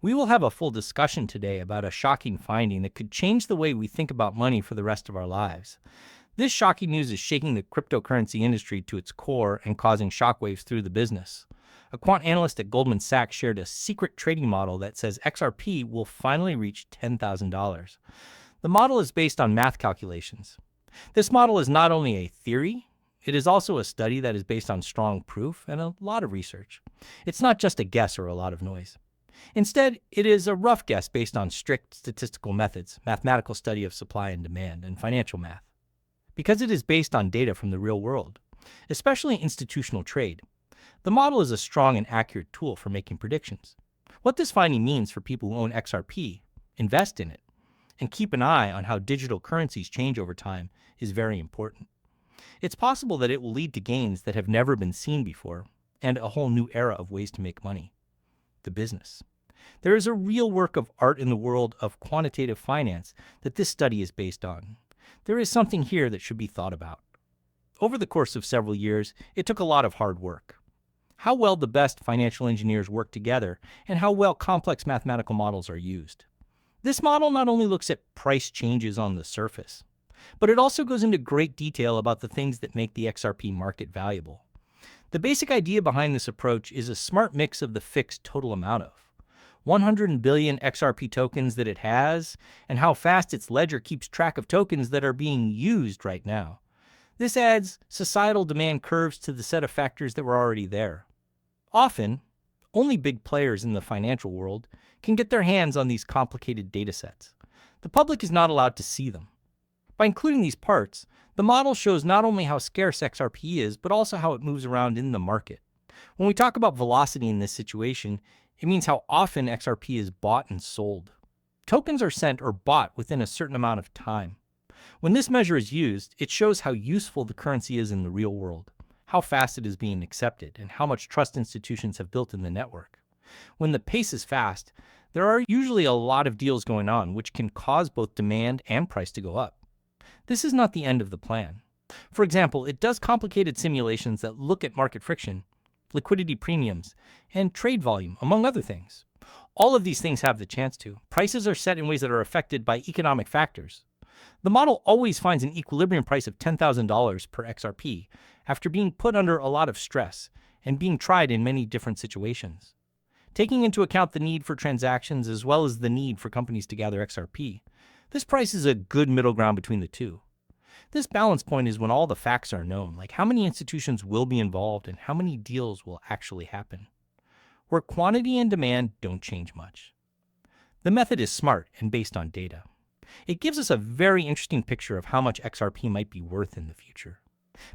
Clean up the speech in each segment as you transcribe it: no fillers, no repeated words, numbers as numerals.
We will have a full discussion today about a shocking finding that could change the way we think about money for the rest of our lives. This shocking news is shaking the cryptocurrency industry to its core and causing shockwaves through the business. A quant analyst at Goldman Sachs shared a secret trading model that says XRP will finally reach $10,000. The model is based on math calculations. This model is not only a theory, it is also a study that is based on strong proof and a lot of research. It's not just a guess or a lot of noise. Instead, it is a rough guess based on strict statistical methods, mathematical study of supply and demand, and financial math. Because it is based on data from the real world, especially institutional trade, the model is a strong and accurate tool for making predictions. What this finding means for people who own XRP, invest in it, and keep an eye on how digital currencies change over time is very important. It's possible that it will lead to gains that have never been seen before and a whole new era of ways to make money. The business. There is a real work of art in the world of quantitative finance that this study is based on. There is something here that should be thought about. Over the course of several years, it took a lot of hard work. How well the best financial engineers work together and how well complex mathematical models are used. This model not only looks at price changes on the surface, but it also goes into great detail about the things that make the XRP market valuable. The basic idea behind this approach is a smart mix of the fixed total amount of 100 billion XRP tokens that it has, and how fast its ledger keeps track of tokens that are being used right now. This adds societal demand curves to the set of factors that were already there. Often, only big players in the financial world can get their hands on these complicated data sets. The public is not allowed to see them. By including these parts, the model shows not only how scarce XRP is, but also how it moves around in the market. When we talk about velocity in this situation, it means how often XRP is bought and sold. Tokens are sent or bought within a certain amount of time. When this measure is used, it shows how useful the currency is in the real world, how fast it is being accepted, and how much trust institutions have built in the network. When the pace is fast, there are usually a lot of deals going on, which can cause both demand and price to go up. This is not the end of the plan. For example, it does complicated simulations that look at market friction, liquidity premiums, and trade volume, among other things. All of these things have the chance to. Prices are set in ways that are affected by economic factors. The model always finds an equilibrium price of $10,000 per XRP after being put under a lot of stress and being tried in many different situations. Taking into account the need for transactions as well as the need for companies to gather XRP, this price is a good middle ground between the two. This balance point is when all the facts are known, like how many institutions will be involved and how many deals will actually happen, where quantity and demand don't change much. The method is smart and based on data. It gives us a very interesting picture of how much XRP might be worth in the future.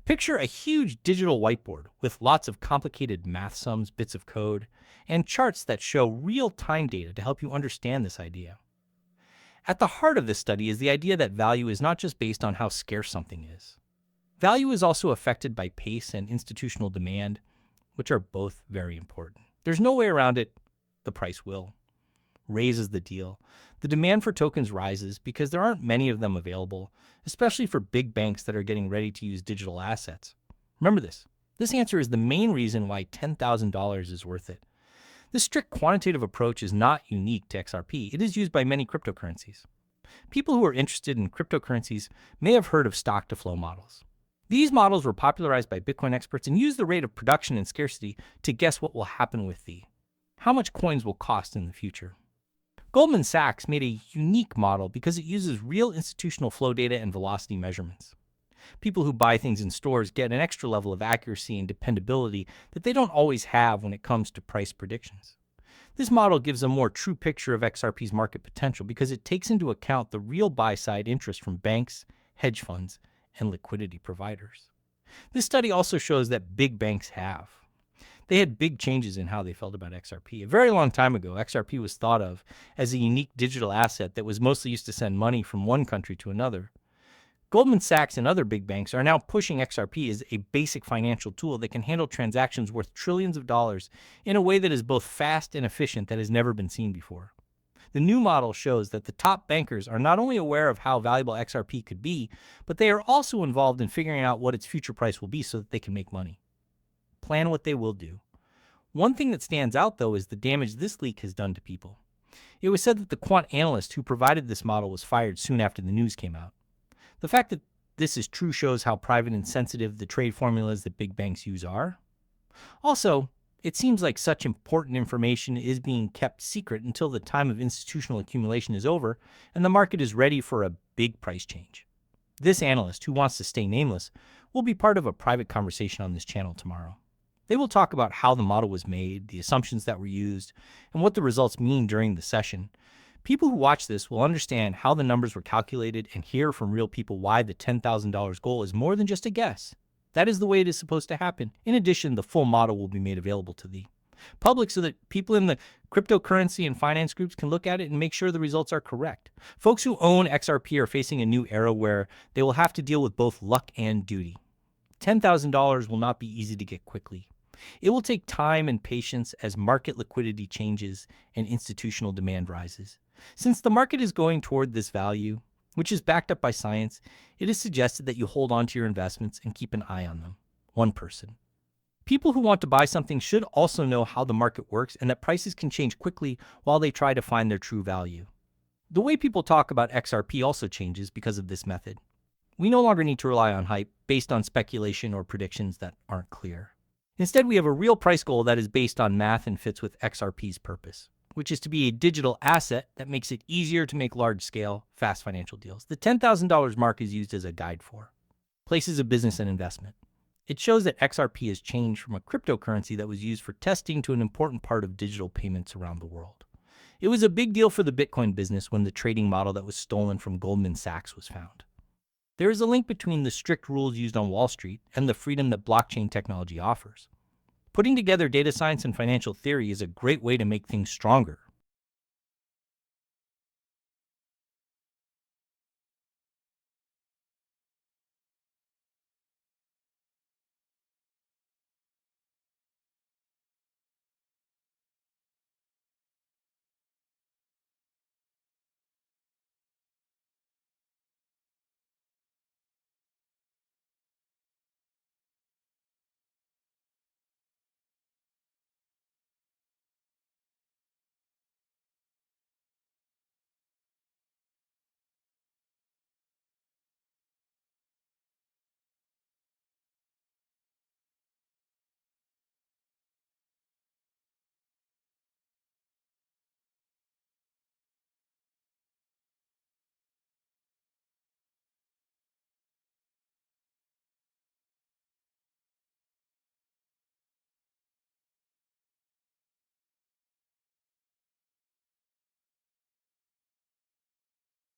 Picture a huge digital whiteboard with lots of complicated math sums, bits of code, and charts that show real-time data to help you understand this idea. At the heart of this study is the idea that value is not just based on how scarce something is. Value is also affected by pace and institutional demand, which are both very important. There's no way around it. The price will. Raises the deal. The demand for tokens rises because there aren't many of them available, especially for big banks that are getting ready to use digital assets. Remember this. This answer is the main reason why $10,000 is worth it. This strict quantitative approach is not unique to XRP. It is used by many cryptocurrencies. People who are interested in cryptocurrencies may have heard of stock-to-flow models. These models were popularized by Bitcoin experts and use the rate of production and scarcity to guess what will happen with how much coins will cost in the future. Goldman Sachs made a unique model because it uses real institutional flow data and velocity measurements. People who buy things in stores get an extra level of accuracy and dependability that they don't always have when it comes to price predictions. This model gives a more true picture of XRP's market potential because it takes into account the real buy-side interest from banks, hedge funds, and liquidity providers. This study also shows that big banks have. They had big changes in how they felt about XRP. A very long time ago, XRP was thought of as a unique digital asset that was mostly used to send money from one country to another. Goldman Sachs and other big banks are now pushing XRP as a basic financial tool that can handle transactions worth trillions of dollars in a way that is both fast and efficient that has never been seen before. The new model shows that the top bankers are not only aware of how valuable XRP could be, but they are also involved in figuring out what its future price will be so that they can make money. Plan what they will do. One thing that stands out, though, is the damage this leak has done to people. It was said that the quant analyst who provided this model was fired soon after the news came out. The fact that this is true shows how private and sensitive the trade formulas that big banks use are. Also, it seems like such important information is being kept secret until the time of institutional accumulation is over and the market is ready for a big price change. This analyst, who wants to stay nameless, will be part of a private conversation on this channel tomorrow. They will talk about how the model was made, the assumptions that were used, and what the results mean during the session. People who watch this will understand how the numbers were calculated and hear from real people why the $10,000 goal is more than just a guess. That is the way it is supposed to happen. In addition, the full model will be made available to the public so that people in the cryptocurrency and finance groups can look at it and make sure the results are correct. Folks who own XRP are facing a new era where they will have to deal with both luck and duty. $10,000 will not be easy to get quickly. It will take time and patience as market liquidity changes and institutional demand rises. Since the market is going toward this value, which is backed up by science, it is suggested that you hold on to your investments and keep an eye on them. One person. People who want to buy something should also know how the market works and that prices can change quickly while they try to find their true value. The way people talk about XRP also changes because of this method. We no longer need to rely on hype based on speculation or predictions that aren't clear. Instead, we have a real price goal that is based on math and fits with XRP's purpose, which is to be a digital asset that makes it easier to make large-scale, fast financial deals. The $10,000 mark is used as a guide for places of business and investment. It shows that XRP has changed from a cryptocurrency that was used for testing to an important part of digital payments around the world. It was a big deal for the Bitcoin business when the trading model that was stolen from Goldman Sachs was found. There is a link between the strict rules used on Wall Street and the freedom that blockchain technology offers. Putting together data science and financial theory is a great way to make things stronger